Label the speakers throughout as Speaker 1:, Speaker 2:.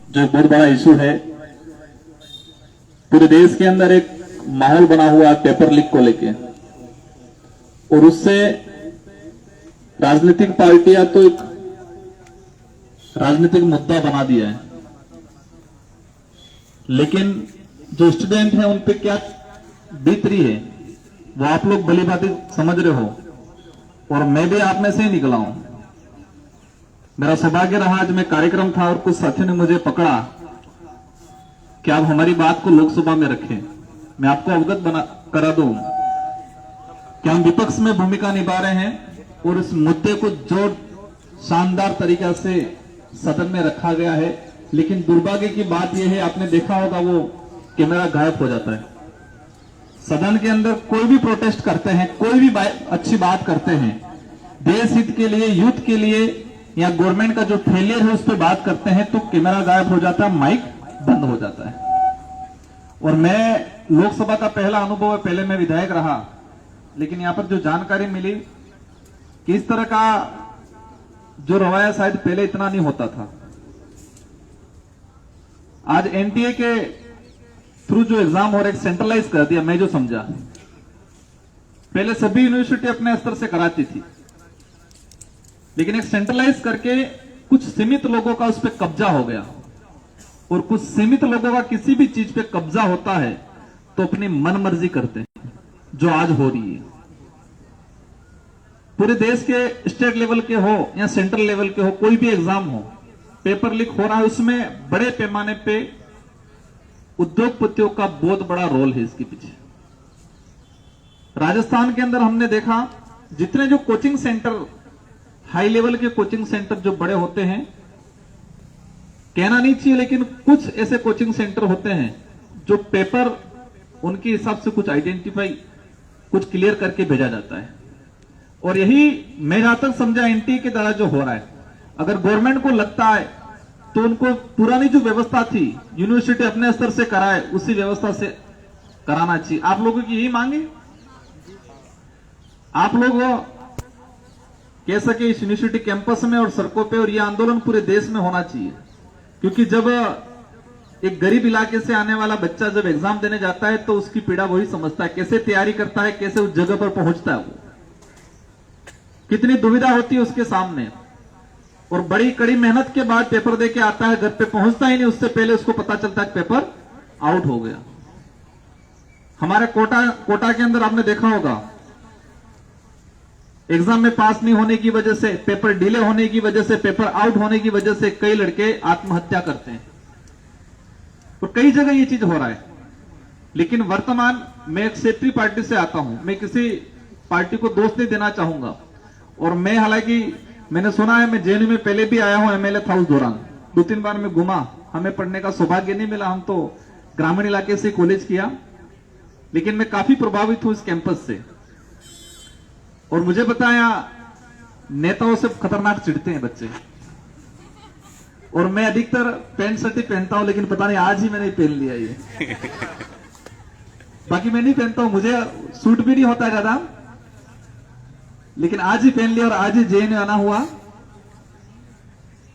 Speaker 1: जो बहुत बड़ा इशू है, पूरे देश के अंदर एक माहौल बना हुआ है पेपर लीक को लेके, और उससे राजनीतिक पार्टियां तो एक राजनीतिक मुद्दा बना दिया है, लेकिन जो स्टूडेंट है उन पे क्या बीत रही है वो आप लोग भली भांति समझ रहे हो, और मैं भी आप में से ही निकला हूं। मेरा सौभाग्य रहा, आज में कार्यक्रम था और कुछ साथियों ने मुझे पकड़ा कि आप हमारी बात को लोकसभा में रखें। मैं आपको अवगत करा दूं कि हम विपक्ष में भूमिका निभा रहे हैं और इस मुद्दे को जो शानदार तरीका से सदन में रखा गया है, लेकिन दुर्भाग्य की बात यह है, आपने देखा होगा वो कैमरा गायब हो जाता है। सदन के अंदर कोई भी प्रोटेस्ट करते हैं, कोई भी अच्छी बात करते हैं, देश हित के लिए, यूथ के लिए या गवर्नमेंट का जो फेलियर है उस पर बात करते हैं, तो कैमरा गायब हो जाता है, माइक बंद हो जाता है। और मैं लोकसभा का पहला अनुभव है, पहले मैं विधायक रहा, लेकिन यहां पर जो जानकारी मिली कि इस तरह का जो रवैया शायद पहले इतना नहीं होता था। आज एनटीए के थ्रू जो एग्जाम हो रहा है सेंट्रलाइज कर दिया, मैं जो समझा, पहले सभी यूनिवर्सिटी अपने स्तर से कराती थी, लेकिन एक सेंट्रलाइज करके कुछ सीमित लोगों का उस पर कब्जा हो गया, और कुछ सीमित लोगों का किसी भी चीज पे कब्जा होता है तो अपनी मनमर्जी करते हैं, जो आज हो रही है। पूरे देश के स्टेट लेवल के हो या सेंट्रल लेवल के हो, कोई भी एग्जाम हो, पेपर लीक हो रहा है, उसमें बड़े पैमाने पे उद्योगपतियों का बहुत बड़ा रोल है इसके पीछे। राजस्थान के अंदर हमने देखा, जितने जो कोचिंग सेंटर, हाई लेवल के कोचिंग सेंटर जो बड़े होते हैं, कहना नहीं चाहिए, लेकिन कुछ ऐसे कोचिंग सेंटर होते हैं जो पेपर उनके हिसाब से कुछ आइडेंटिफाई, कुछ क्लियर करके भेजा जाता है। और यही मैं जहां तक समझा एनटीए के द्वारा जो हो रहा है, अगर गवर्नमेंट को लगता है तो उनको पुरानी जो व्यवस्था थी, यूनिवर्सिटी अपने स्तर से कराए, उसी व्यवस्था से कराना चाहिए। आप लोगों की यही मांग है? आप लोग कह सके इस यूनिवर्सिटी कैंपस में और सड़कों पे, और यह आंदोलन पूरे देश में होना चाहिए, क्योंकि जब एक गरीब इलाके से आने वाला बच्चा जब एग्जाम देने जाता है तो उसकी पीड़ा वही समझता है, कैसे तैयारी करता है, कैसे उस जगह पर पहुंचता है, वो कितनी दुविधा होती है उसके सामने, और बड़ी कड़ी मेहनत के बाद पेपर देके आता है, घर पे पहुंचता ही नहीं, उससे पहले उसको पता चलता है पेपर आउट हो गया। हमारे कोटा के अंदर आपने देखा होगा, एग्जाम में पास नहीं होने की वजह से, पेपर डिले होने की वजह से, पेपर आउट होने की वजह से कई लड़के आत्महत्या करते हैं, और कई जगह ये चीज हो रहा है। लेकिन वर्तमान मैं एक क्षेत्रीय पार्टी से आता हूं, मैं किसी पार्टी को दोष नहीं देना चाहूंगा, और मैं हालांकि मैंने सुना है, मैं जेएनयू में पहले भी आया हूं, एमएलए था उस दौरान, 2-3 बार मैं घुमा, हमें पढ़ने का सौभाग्य नहीं मिला, हम तो ग्रामीण इलाके से कॉलेज किया, लेकिन मैं काफी प्रभावित हूं इस कैंपस से। और मुझे बताया, नेताओं से खतरनाक चिढ़ते हैं बच्चे, और मैं अधिकतर पैंट शर्ट ही पहनता हूं, लेकिन पता नहीं आज ही मैंने पहन लिया ये बाकी मैं नहीं पहनता हूं, मुझे सूट भी नहीं होता ज्यादा, लेकिन आज ही पहन लिया और आज ही जेएनयू आना हुआ।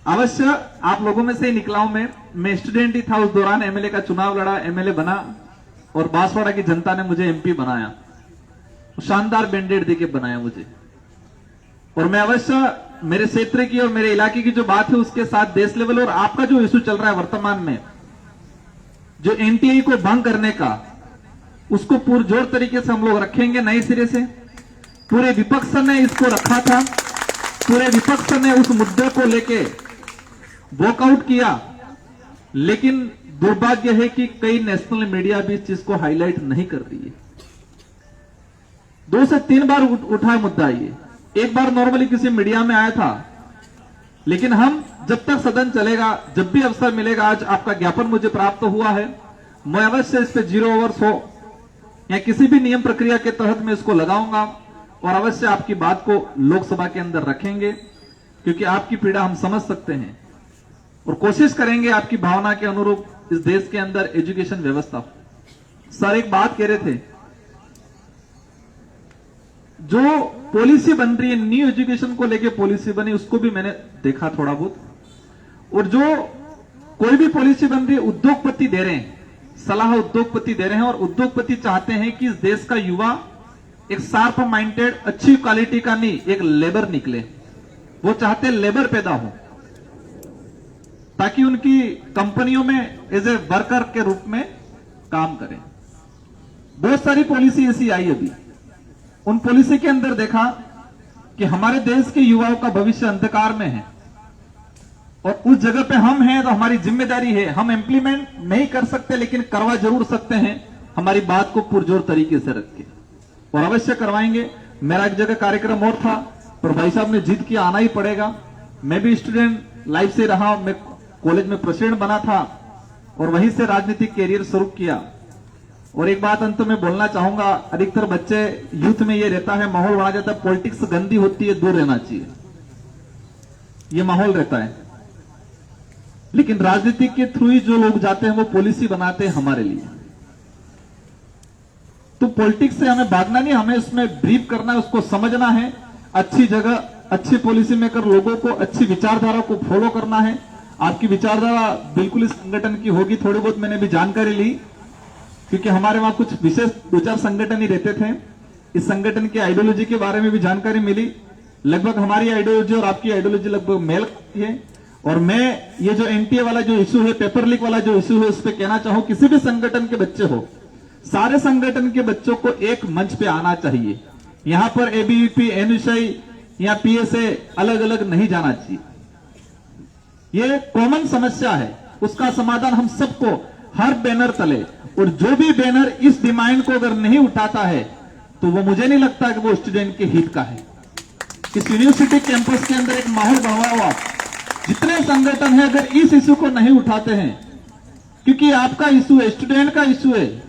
Speaker 1: अवश्य आप लोगों में से ही निकला हूं मैं स्टूडेंट ही था उस दौरान, एमएलए का चुनाव लड़ा, एमएलए बना, और बांसवाड़ा की जनता ने मुझे एमपी बनाया, शानदार बैंडेड देके बनाया मुझे। और मैं अवश्य मेरे क्षेत्र की और मेरे इलाके की जो बात है उसके साथ देश लेवल और आपका जो इशू चल रहा है वर्तमान में, जो एनटीए को भंग करने का, उसको पुरजोर तरीके से हम लोग रखेंगे नए सिरे से। पूरे विपक्ष ने इसको रखा था, पूरे विपक्ष ने उस मुद्दे को लेके वॉकआउट किया, लेकिन दुर्भाग्य है कि कई नेशनल मीडिया भी इस चीज को हाईलाइट नहीं कर रही है। 2 से 3 बार उठा मुद्दा ये, एक बार नॉर्मली किसी मीडिया में आया था, लेकिन हम जब तक सदन चलेगा, जब भी अवसर मिलेगा, आज आपका ज्ञापन मुझे प्राप्त हुआ है, मैं अवश्य इस पे 0 ओवर्स हो या किसी भी नियम प्रक्रिया के तहत मैं इसको लगाऊंगा, और अवश्य आपकी बात को लोकसभा के अंदर रखेंगे, क्योंकि आपकी पीड़ा हम समझ सकते हैं, और कोशिश करेंगे आपकी भावना के अनुरूप इस देश के अंदर एजुकेशन व्यवस्था। सर एक बात कह रहे थे, जो पॉलिसी बन रही है, न्यू एजुकेशन को लेके पॉलिसी बनी, उसको भी मैंने देखा थोड़ा बहुत, और जो कोई भी पॉलिसी बन रही है, उद्योगपति दे रहे हैं, सलाह उद्योगपति दे रहे हैं, और उद्योगपति चाहते हैं कि इस देश का युवा एक शार्प माइंडेड, अच्छी क्वालिटी का नहीं, एक लेबर निकले। वो चाहते हैं लेबर पैदा हो, ताकि उनकी कंपनियों में एज ए वर्कर के रूप में काम करें। बहुत सारी पॉलिसी ऐसी आई अभी। उन पॉलिसी के अंदर देखा कि हमारे देश के युवाओं का भविष्य अंधकार में है, और उस जगह पे हम हैं, तो हमारी जिम्मेदारी है। हम इंप्लीमेंट नहीं कर सकते, लेकिन करवा जरूर सकते हैं, हमारी बात को पुरजोर तरीके से रख के, और अवश्य करवाएंगे। मेरा एक जगह कार्यक्रम और था, पर भाई साहब ने जिद किया आना ही पड़ेगा। मैं भी स्टूडेंट लाइफ से रहा, मैं कॉलेज में प्रेसिडेंट बना था, और वहीं से राजनीतिक कैरियर शुरू किया। और एक बात अंत में बोलना चाहूंगा, अधिकतर बच्चे यूथ में ये रहता है, माहौल बना जाता है, पॉलिटिक्स गंदी होती है, दूर रहना चाहिए, ये माहौल रहता है। लेकिन राजनीति के थ्रू ही जो लोग जाते हैं वो पॉलिसी बनाते हैं हमारे लिए। तो पॉलिटिक्स से हमें भागना नहीं, हमें उसमें ब्रीफ करना है, उसको समझना है, अच्छी जगह अच्छी पॉलिसी मेकर लोगों को अच्छी विचारधारा को फॉलो करना है। आपकी विचारधारा बिल्कुल इस संगठन की होगी। थोड़ी बहुत मैंने भी जानकारी ली, क्योंकि हमारे वहां कुछ विशेष 2-4 संगठन ही रहते थे। इस संगठन की आइडियोलॉजी के बारे में भी जानकारी मिली। लगभग हमारी आइडियोलॉजी और आपकी आइडियोलॉजी लगभग मेल खाती है। और मैं ये जो एनटीए वाला जो इशू है, पेपर लीक वाला जो इशू है, उस पर कहना चाहूं, किसी भी संगठन के बच्चे हो, सारे संगठन के बच्चों को एक मंच पे आना चाहिए। यहां पर एबीवीपी, एनएसआई या पीएसए अलग अलग नहीं जाना चाहिए। ये कॉमन समस्या है, उसका समाधान हम सबको हर बैनर तले, और जो भी बैनर इस डिमांड को अगर नहीं उठाता है, तो वो मुझे नहीं लगता कि वो स्टूडेंट के हित का है। इस यूनिवर्सिटी कैंपस के अंदर एक माहौल बनवाओ आप। जितने संगठन है, अगर इस इशू को नहीं उठाते हैं, क्योंकि आपका इशू है, स्टूडेंट का इशू है,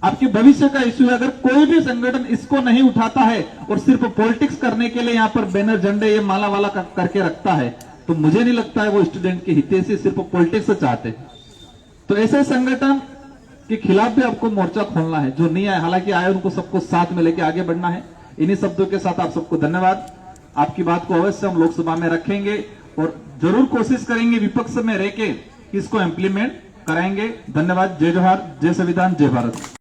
Speaker 1: आपके भविष्य का इशू है, अगर कोई भी संगठन इसको नहीं उठाता है और सिर्फ पॉलिटिक्स करने के लिए यहां पर बैनर झंडे ये माला वाला करके रखता है, तो मुझे नहीं लगता है वो स्टूडेंट के हित से सिर्फ पॉलिटिक्स चाहते हैं। तो ऐसे संगठन के खिलाफ भी आपको मोर्चा खोलना है। जो नहीं आए, हालांकि आए, उनको सबको साथ में लेके आगे बढ़ना है। इन्हीं शब्दों के साथ आप सबको धन्यवाद। आपकी बात को अवश्य हम लोकसभा में रखेंगे, और जरूर कोशिश करेंगे विपक्ष में रह के इसको इम्प्लीमेंट कराएंगे। धन्यवाद। जय जोहार, जय संविधान, जय भारत।